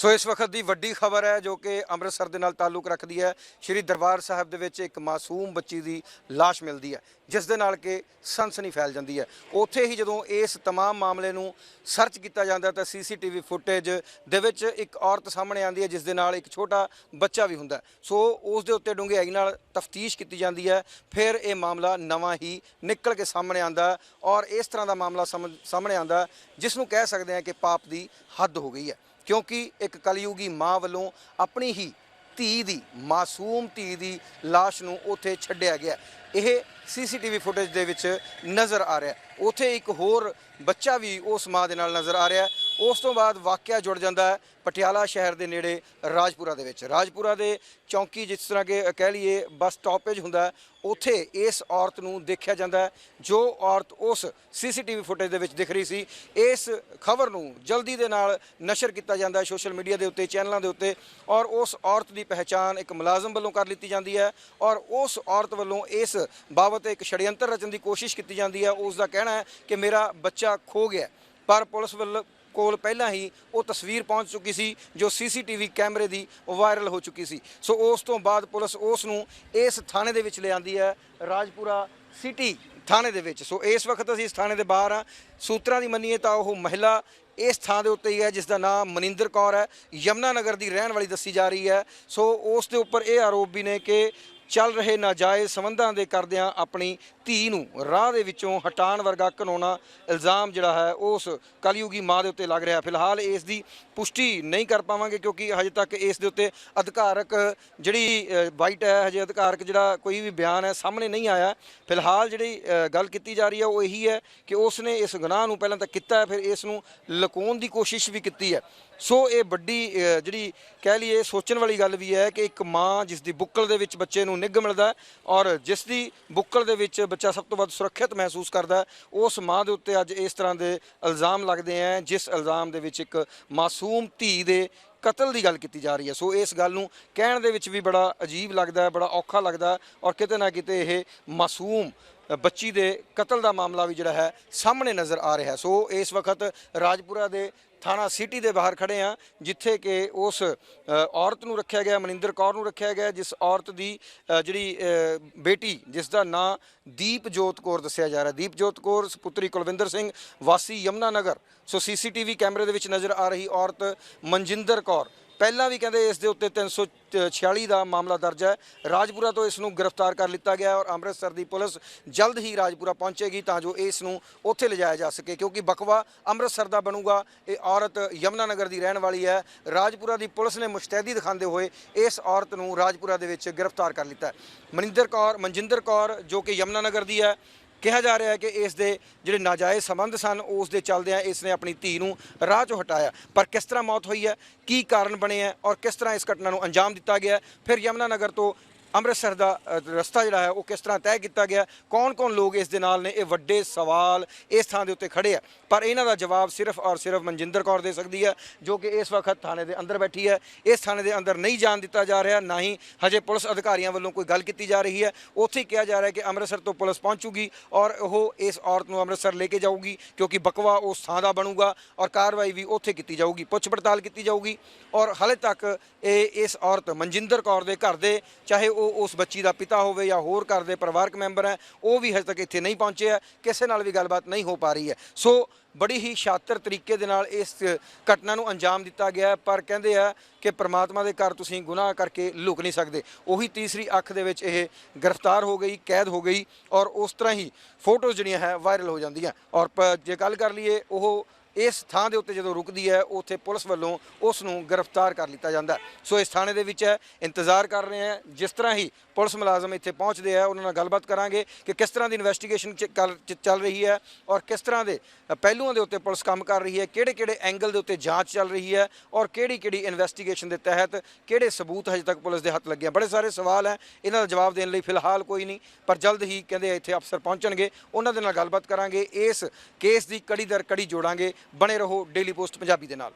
ਸੋ ਇਸ ਵਕਤ ਦੀ ਵੱਡੀ ਖਬਰ ਹੈ ਜੋ ਕਿ ਅੰਮ੍ਰਿਤਸਰ ਦੇ ਨਾਲ ਤਾਲੁਕ ਰੱਖਦੀ ਹੈ। ਸ਼੍ਰੀ ਦਰਬਾਰ ਸਾਹਿਬ ਦੇ ਵਿੱਚ ਇੱਕ ਮਾਸੂਮ ਬੱਚੀ ਦੀ ਲਾਸ਼ ਮਿਲਦੀ ਹੈ ਜਿਸ ਦੇ ਨਾਲ ਕਿ ਸਨਸਨੀ ਫੈਲ ਜਾਂਦੀ ਹੈ। ਉੱਥੇ ਹੀ ਜਦੋਂ ਇਸ तमाम ਮਾਮਲੇ ਨੂੰ ਸਰਚ ਕੀਤਾ ਜਾਂਦਾ ਤਾਂ ਸੀਸੀਟੀਵੀ ਫੁਟੇਜ ਦੇ ਵਿੱਚ ਇੱਕ ਔਰਤ ਸਾਹਮਣੇ ਆਉਂਦੀ ਹੈ ਜਿਸ ਦੇ ਨਾਲ ਇੱਕ ਛੋਟਾ ਬੱਚਾ ਵੀ ਹੁੰਦਾ। ਸੋ ਉਸ ਦੇ ਉੱਤੇ ਡੂੰਘਾਈ ਨਾਲ ਤਫਤੀਸ਼ ਕੀਤੀ ਜਾਂਦੀ ਹੈ। ਫਿਰ ਇਹ ਮਾਮਲਾ ਨਵਾਂ ਹੀ ਨਿਕਲ ਕੇ ਸਾਹਮਣੇ ਆਉਂਦਾ ਔਰ ਇਸ ਤਰ੍ਹਾਂ ਦਾ ਮਾਮਲਾ ਸਾਹਮਣੇ ਆਉਂਦਾ ਜਿਸ ਨੂੰ ਕਹਿ ਸਕਦੇ ਹਾਂ ਕਿ ਪਾਪ ਦੀ ਹੱਦ ਹੋ ਗਈ ਹੈ। क्योंकि एक कलयुगी माँ वालों अपनी ही धी दी मासूम धी दी लाश नूं उत्थे छड्डिया गया। यह सीसीटीवी फुटेज दे विच नज़र आ रहा है। उत्थे एक होर बच्चा भी उस माँ दे नाल नज़र आ रहा है। उस तो बाद वाक़या जुड़ जाता है पटियाला शहर के नेड़े राजपुरा दे विच। राजपुरा दे चौंकी जिस तरह के कह लीए बस स्टॉपेज हुंदा उत्थे इस औरत नूं देखा जाता है। जो औरत उस सीसीटीवी फुटेज दे विच दिख रही सी, इस खबर नूं जल्दी दे नाल नशर किया जाता है सोशल मीडिया के उत्ते चैनलों के उत्ते और उस औरत की पहचान एक मुलाजम वालों कर ली जाती है और उस औरत वालों इस बाबत एक षड्यंत्र रचन की कोशिश की जाती है। उसका कहना है कि मेरा बच्चा खो गया, पर पुलिस वालों कोल पहला ही वो तस्वीर पहुँच चुकी सी जो सीसीटीवी कैमरे की वायरल हो चुकी सी। सो उस तो बाद पुलिस उस नूं इस थाने दे विच ले आंदी है, राजपुरा सिटी थाने दे विच। सो इस वक्त असीं इस थाने दे बाहर हाँ। सूत्रां दी मन्नीए तां ओह महिला इस थां दे उत्ते ही है जिसका नाम मनिंदर कौर है, यमुना नगर की रहने वाली दसी जा रही है। सो उस दे उपर यह आरोप भी ने कि चल रहे नाजायज़ संबंधां दे करदिआं अपनी धी नूं राह दे विचों हटाण वर्गा घिनौना इल्ज़ाम जिहड़ा है उस कलयुगी माँ दे उत्ते लग रहा है। फिलहाल इस दी पुष्टि नहीं कर पावांगे क्योंकि हजे तक इस दे उत्ते अधिकारक जिहड़ी बाइट है, हजे अधिकारक जिहड़ा कोई भी बयान है सामने नहीं आया। फिलहाल जिहड़ी गल कीती जा रही है वो यही है कि उसने इस गुनाह नूं पहलां तां कीता है, फिर इस नूं लुकाउण दी कोशिश भी की है। सो ये बड़ी जिहड़ी कह लीए सोचण वाली गल भी है कि एक माँ जिसकी बुक्कल दे विच बच्चे नूं निग मिलदा है और जिसकी बुक्कल दे विच बच्चा सब तो वध सुरक्षित महसूस करता है, उस माँ के उत्ते अज इस तरह के इल्ज़ाम लगते हैं जिस इल्ज़ाम दे विच एक मासूम धी दे कतल की गल की जा रही है। सो इस गल नूं कहण दे विच भी बड़ा अजीब लगता है, बड़ा औखा लगता है और किते ना किते यह मासूम बच्ची दे कतल का मामला भी जिहड़ा है सामने नज़र आ रहा है। सो इस वक्त राजपुरा दे थाना सिटी के बाहर खड़े हाँ जिथे कि उस औरत नूं रखा गया, मनिंदर कौर नूं रखा गया, जिस औरत की जिहड़ी बेटी जिसका नाम दीपजोत कौर दस्सिया जा रहा है। दीपजोत कौर पुत्री कुलविंदर सिंह वासी यमुना नगर। सो सीसीटीवी कैमरे दे विच नज़र आ रही औरत मनजिंदर कौर पहला भी कहते इस दे उत्ते 346 का मामला दर्ज है। राजपुरा तो इसनूं गिरफ्तार कर लिया गया और अमृतसर की पुलिस जल्द ही राजपुरा पहुँचेगी तां जो इसनूं उत्थे ले जाया जा सके क्योंकि बकवा अमृतसर का बनूगा। ये औरत यमुना नगर की रहने वाली है। राजपुरा की पुलिस ने मुस्तैदी दिखाते हुए इस औरत नूं राजपुरा दे विच गिरफ्तार कर लिया है। मनजिंदर कौर जो कि यमुना नगर की है, कहा जा रहा है कि इस दे जिहड़े नाजायज़ संबंध सन उस दे चलदिआं इसने अपनी धी नूं राह चों हटाया, पर किस तरह मौत हुई है, की कारण बने हैं और किस तरह इस घटना नूं अंजाम दिता गया, फिर यमुना नगर तो अमृतसर का रस्ता जिहड़ा है वो किस तरह तय किया गया, कौन कौन लोग इस दे नाल ने, ये वड्डे सवाल इस थां दे उत्ते खड़े है। पर इन्हां दा जवाब सिर्फ और सिर्फ मनजिंदर कौर दे सकती है जो कि इस वक्त थाने के अंदर बैठी है। इस थाने के अंदर नहीं जान दिता जा रहा, ना ही हजे पुलिस अधिकारियों वालों कोई गल की जा रही है। उत्थे ही कहा जा रहा है कि अमृतसर तो पुलिस पहुँचूगी और वह इस औरत को अमृतसर लेके जाऊगी क्योंकि बकवा उस थां दा बनूगा और कार्रवाई भी उत्थे की जाऊगी, पुछ पड़ताल की जाऊगी। और हाले तक इस औरत मनजिंदर कौर के घर दे चाहे वो उस बच्ची का पिता होवे या होर घर के परिवारक मैंबर हैं वो भी हजे तक इत्थे नहीं पहुँचे है, किसी नाल भी गलबात नहीं हो पा रही है। सो बड़ी ही शातिर तरीके दे नाल इस घटना नूं अंजाम दिता गया है। पर कहते हैं कि परमात्मा के घर तुसीं गुनाह करके लुक नहीं सकते। उही तीसरी अख दे विच यह गिरफ्तार हो गई, कैद हो गई और उस तरह ही फोटोज़ जिहड़ियां है वायरल हो जांदियां। और जे गल कर लीए वो इस थां दे उत्ते जदों रुकदी है उत्थे पुलिस वालों उसनूं गिरफ्तार कर लिया जाता है। सो इस थाने दे विच है, इंतज़ार कर रहे हैं जिस तरह ही पुलिस मुलाजम इत्थे पहुँचते हैं उन्होंने गलबात करांगे कि किस तरह की इन्वेस्टिगेशन चल रही है और किस तरह के पहलुओं के उत्ते पुलिस काम कर रही है, किहड़े एंगल के उत्ते जाँच चल रही है और किहड़ी इन्वेस्टिगेशन के तहत किहड़े सबूत हजे तक पुलिस के हत्थ लगे। बड़े सारे सवाल हैं, इन्हां दा जवाब देने लई फिलहाल कोई नहीं, पर जल्द ही कहते इत्थे अफसर पहुँचणगे, उन्हां दे नाल गलबात करांगे, इस केस की कड़ी दर कड़ी जोड़ांगे। बने रहो डेली पोस्ट पंजाबी दे नाल।